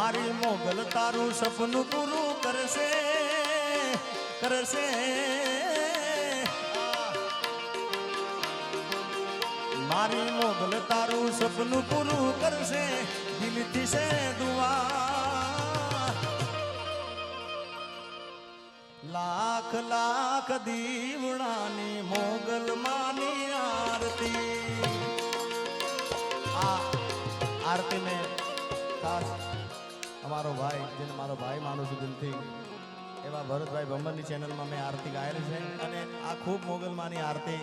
મારી મોગલ તારું સપનું પૂરું કરશે કરશે મારી મોગલ તારું સપનું પૂરું કરશે દિલથી છે દુઆ લાખ લાખ દીવડાની મોગલ માની આરતી આ આરતી મેં ખાસ અમારો ભાઈ જેને મારો ભાઈ માનું છું દિલથી એવા ભરતભાઈ ભમરની ચેનલમાં મેં આરતી ગાયેલી છે અને આ ખૂબ મોગલમાની આરતી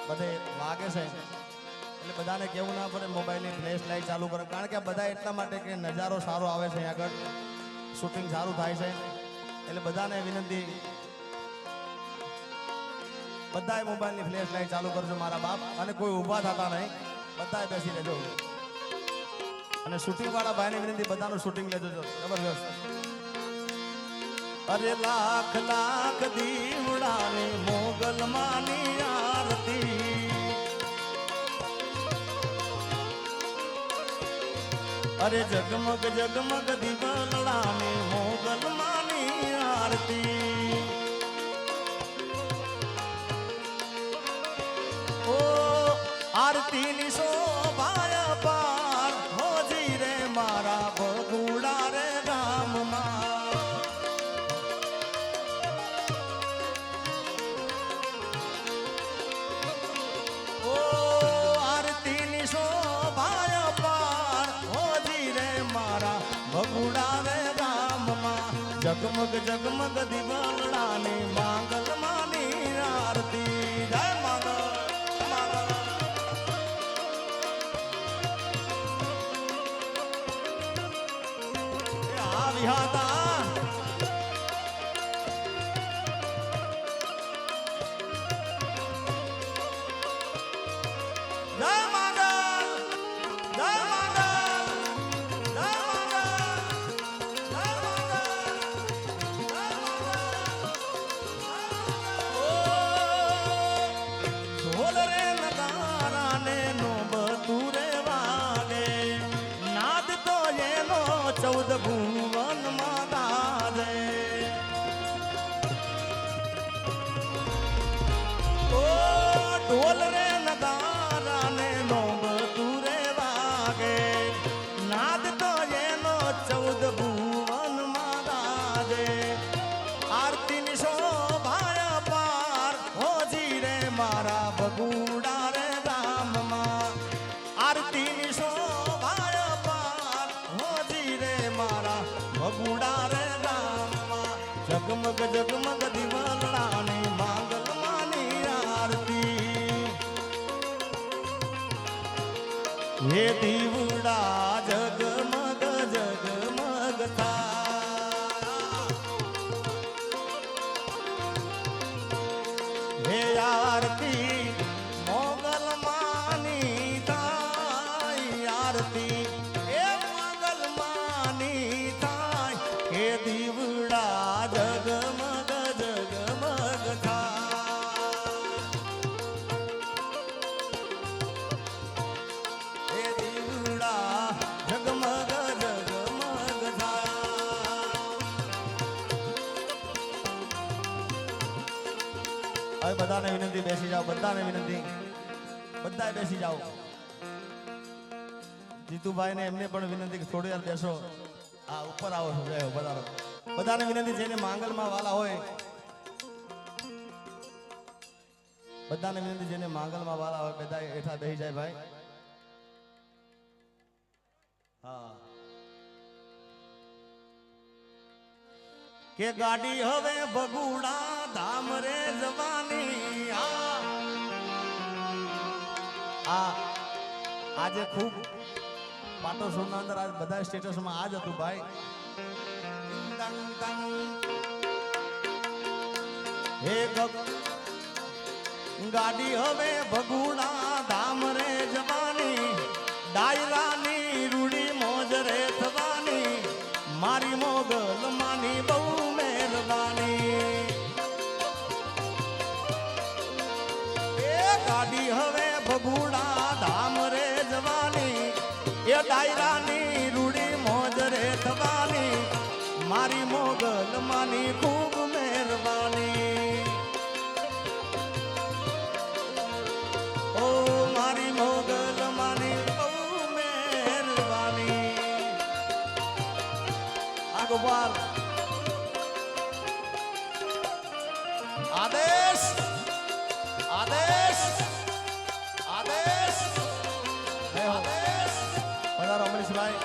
બધે વાગે છે એટલે બધાને કેવું ના પડે મોબાઈલની ફ્લેશ લાઈટ ચાલુ કરે કારણ કે આ બધા એટલા માટે કે નજારો સારો આવે છે અહીં આગળ શૂટિંગ સારું થાય છે એટલે બધાને વિનંતી બધાએ મોબાઈલની ફ્લેશ લાઈટ ચાલુ કરજો મારા બાપ અને કોઈ ઊભા થતા નહીં બધાએ બેસી લેજો અને શૂટિંગ વાળા ભાઈને વિનંતી બધાનું શૂટિંગ લેજો જબરજસ્ત અરે લાખ લાખ દીવડાની મોગલ માની આરતી અરે જગમગ જગમગ દીવડાની મોગલ માની આરતી ઓ આરતીની શોભાય પાર હોજી રે મારા બગુડા રે ગામમાં બગુડા રે ગામમાં જગમગ જગમગ દીવડાની માંગલ માની આરતી જય માંગલ માંગલ આવી હતા જય માંગલ જય ચૌદ ભુવન માં ગાજે ઓ ઢોલ રે નગારા ને નોબ તુરે વાગે નાદ તો એનો ચૌદ ભુવન માં ગાજે આરતી ની શોભાય પાર હોજી રે મારા બગુડા રે ગામમાં આરતી ની શોભાય પાર હોજી રે મારા બગુડા રે ગામમાં જગમગ જગમગ દીવડાની માંગલ માની આરતી હે દીવડા જગમગ જગમગ થા હે આરતી મોગલ માની થાય આરતી એ મોગલ માની થાય હે દીવડા જગમગ જગમગ થાય હે દીવડા જગમગ જગમગ થાય હવે બધાને વિનંતી બેસી જાઓ બધાને વિનંતી બધાએ બેસી જાઓ જીતુભાઈ ને એમને પણ વિનંતી થોડી વાર બેસો આ ઉપર આવો છો જય બધાનો બધાને વિનંતી જેને માંગલમાં વાલા હોય બધાને વિનંતી જેને માંગલમાં વાલા હોય બધા હેઠા બેસી જાય ભાઈ હા કે ગાડી હવે બગુડા ધામ રે જવાની આજે ખૂબ પાટો સોના અંદર આજ બધા સ્ટેટસમાં આજ હતું ભાઈ હે ગાડી હવે બગુડા ધામ રે જવાની ડાયરાની રૂડી મોજ રે થવાની મારી મોગલ માની બહુ મહેરબાની એ ગાડી હવે બગુડા ધામ રે જવાની એ ડાયરાની ગોપાલ આદેશ આદેશ આદેશ આદેશ પધારો અમરીશભાઈ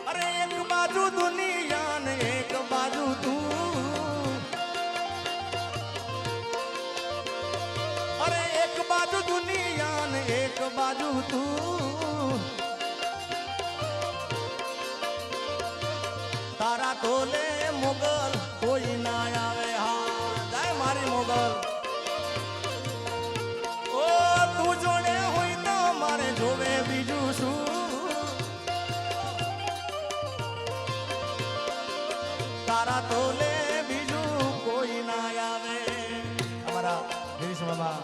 અરે એક બાજુ દુનિયા ને એક બાજુ તું અરે એક બાજુ દુનિયા ને એક બાજુ તું તારા તોલે મોગલ કોઈ ના આવે હા જાય મારી મોગલ ઓ તું જોડે હોય તો મારે જોવે બીજું શું તારા તોલે બીજું કોઈ ના આવે અમારા ગિરીશ મામા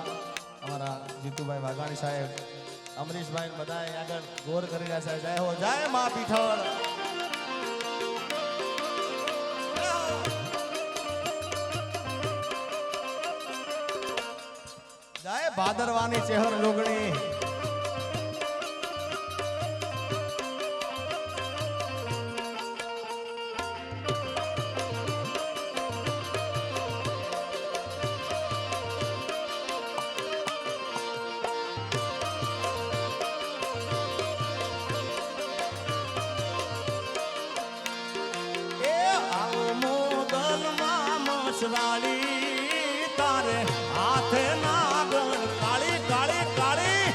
અમારા જીતુભાઈ વાઘાણી સાહેબ અમરીશભાઈ બધા આગળ ગોર કરી રહ્યા છે જય હો જય મા પીઠળ જય ભાદરવાની ચેહર જોગણી વાળી તારે હાથે નાગણ કાળી કાળી કાળી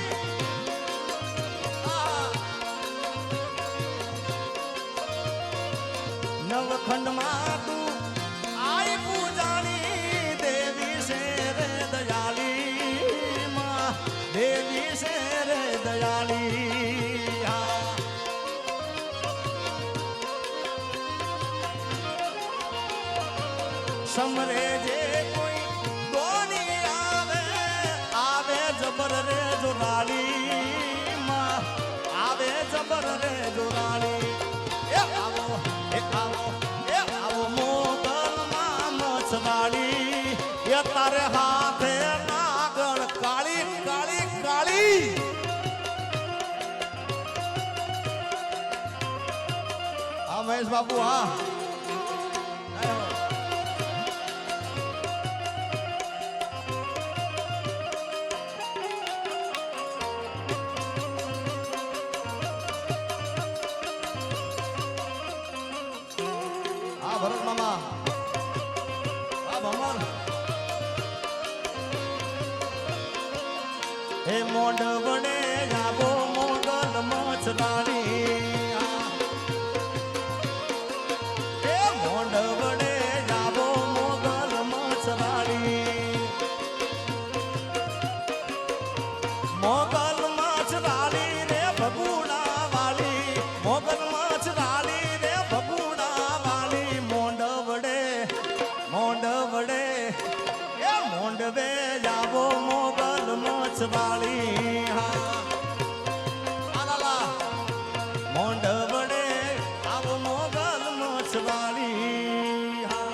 નવખંડમાં તું આઈ પૂજાણી દેવી છે રે દયાળી માં દેવી છે રે દયાળી સમરે જે કોઈ દોની આવે આવે જબર રે જોરાળી માં આવે જબર રે જોરાળી એ આવો મોગલ માં મછવાળી એ તારે હાથે નાગણ કાળી કાળી કાળી હા મહેશ બાપુ હા ભરત મામા આ ભમર હે મોઢ વડે આવો મોગલ મછરાણી હે મોઢ વડે આવો મોગલ મછરાણી મોગલ મછરાણી રે ભગુડા વાલી મોગલ મછરાણી રે ભગુડા મોંડવડે એ મોંડવે જાવો મોગલ મછવાળી હા મોંડવડે આવો મોગલ મછવાળી હા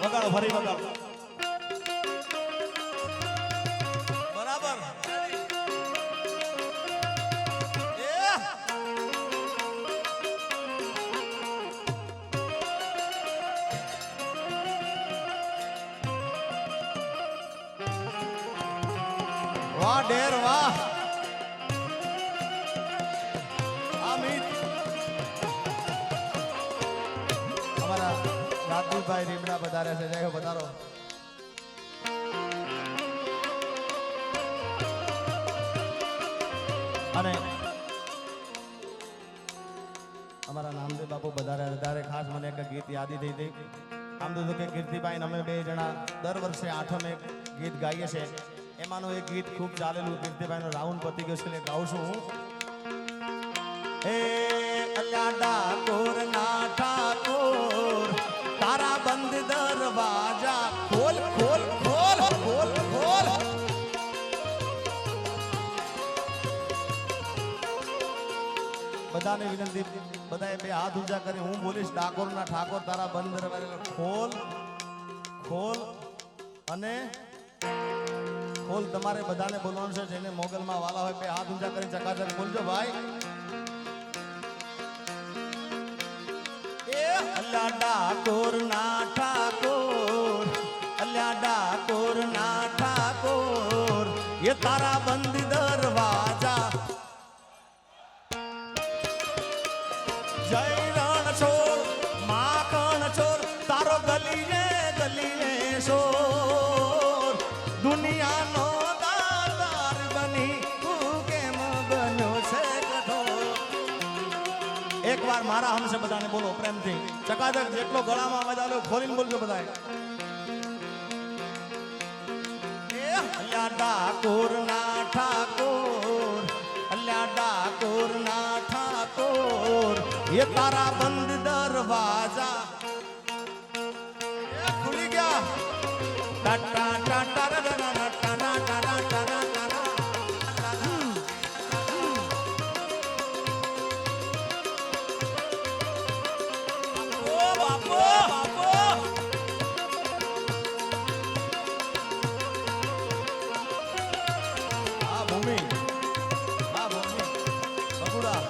વગાડો ફરી વગાડો બરાબર વાહ ડેર વાહ અમિત અમારા રાજદીપભાઈ રીમડા પધાર્યા છે જય હો પધારો અને અમારા નામદેવ બાપુ વધારે ખાસ મને એક ગીત યાદી થઈ હતી. આમ તો કે કીર્તિભાઈ અમે બે જણા દર વર્ષે આઠમ એક ગીત ગાઈએ છીએ. એમાંનું એક ગીત ખૂબ ચાલેલું કીર્તિભાઈનો રાઉન્ડ પતી ગયો છે એટલે ગાઉં છું હું. હે અલ્યા ડાકોર ના ઠાકોર તારા બંધ દરવાજા ખોલ ખોલ ખોલ ખોલ ખોલ. બધાને વિનંતી, બધાએ બે હાથ ઊંચા કરી હું બોલીશ ડાકોરના ઠાકોર તારા બંધ દરવાજા ખોલ ખોલ અને ખોલ. તમારે બધાને બોલવાનું છે. જેને મોગલમાં વાલા હોય બે હાથ ઊંચા કરી ચકાચક બોલજો ભાઈ. એ અલ્લા ડાકોર ના ઠાકોર, અલ્લા ડાકોર ના ઠાકોર એ તારા બંધ દરવાજા જય રણ છોડ માખણ છોડ તારો ગલીએ ગલીએ શોર. દુનિયાનો દાતાર બની તું કેમ બન્યો છે કઠોર. એકવાર મારા હમશે બધાને બોલો પ્રેમથી ચકાચક જેટલો ગળામાં અવાજ આવ્યો ખોલીને બોલજો બધાએ. અલ્યા ડાકોર ના ઠાકોર, અલ્યા ડાકોર ના ઠાકોર એ તારા બંધ દરવાજા ખુલી ગયા. ટાટા ટાટા ટાટા ટાટા ટાટા ટાટા. ઓ બાપો બાપો આ ભૂમિ બગુડા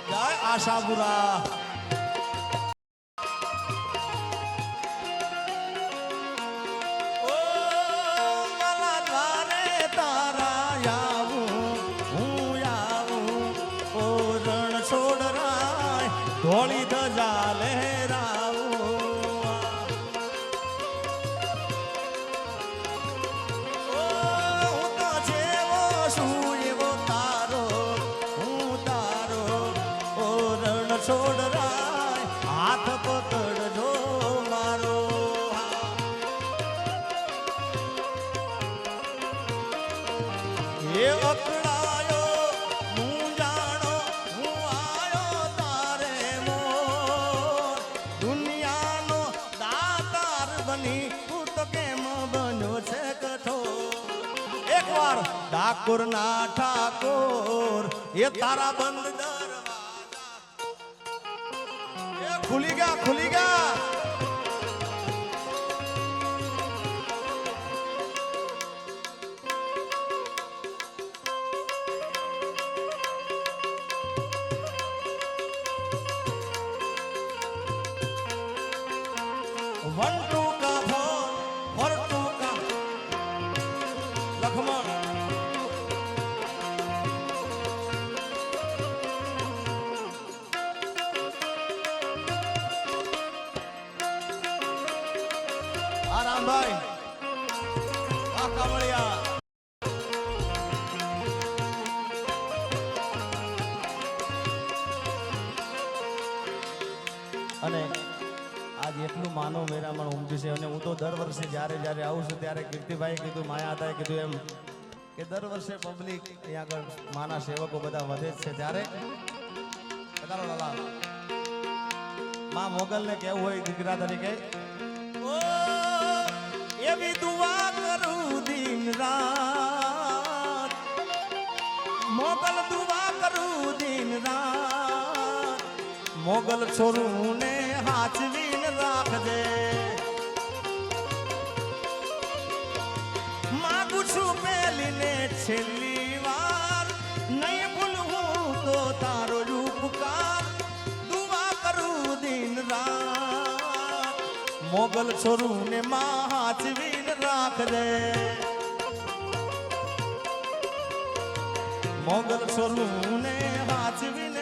જય આશાપુરા. ઓ મારા દ્વારે તારા આવું હું આવું. ઓ રણ છોડ રાય ધોળી ધજા લહેરાવું. ઓ હું તો જેવો છું એવો તારો હું તારો. ઓ રણ છોડ રાય હાથ પકડજો મારો. એ અકળાયો હું જાણો હું આયો તારે મોર. દુનિયાનો દાતાર બની તું તો કેમ બન્યો છે કઠોર. એકવાર ડાકોર ના ઠાકોર એ તારા બંધ દરવાજા એ ખુલી ગયા ખુલી ગયા. वन टू का फोर टू का लखमण. આરામભાઈ આ કામળિયા અને આજ એટલું માનો મેરામણ ઉમટ્યું છે. અને હું તો દર વર્ષે જ્યારે જ્યારે આવું છું ત્યારે કીર્તિભાઈ કીધું માયા હતાએ કીધું એમ કે દર વર્ષે પબ્લિક અહીંયા આગળ માના સેવકો બધા વધે જ છે. ત્યારે પધારો લાલા માં મોગલને કેવું હોય દીકરા તરીકે ઓ એવી દુઆ કરું દિન રાત. મોગલ દુઆ કરું દિન રાત. મોગલ છોરું ને હાચવીને રાખજે. માગું છું પહેલી ને છેલ્લી વાર નહીં ભૂલવું તો તારો ઉપકાર. દુઆ કરું દિન રાત. મોગલ છોરું ને માં હાચવીને રાખજે. મોગલ છોરું ને હાચવીને